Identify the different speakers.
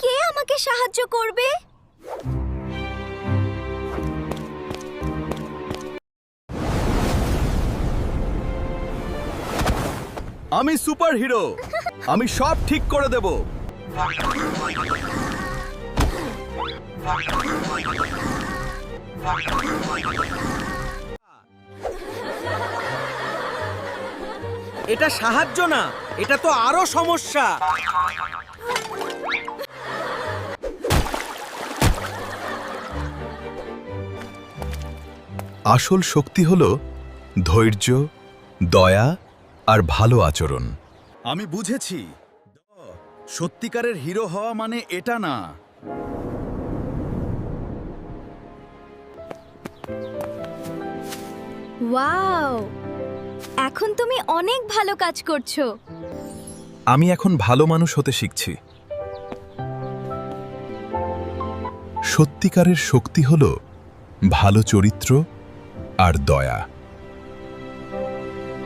Speaker 1: কে আমাকে সাহায্য করবে?
Speaker 2: আমি সুপারহিরো, আমি সব ঠিক করে দেব।
Speaker 3: এটা সাহায্য না, এটা তো আরো সমস্যা।
Speaker 2: আসল শক্তি হল ধৈর্য, দয়া আর ভালো আচরণ। আমি বুঝেছি, সত্যিকারের হিরো হওয়া মানে এটা না।
Speaker 1: ওয়াও, এখন তুমি অনেক ভালো কাজ করছো।
Speaker 2: আমি এখন ভালো মানুষ হতে শিখছি। সত্যিকারের শক্তি হল ভালো চরিত্র আর দয়া।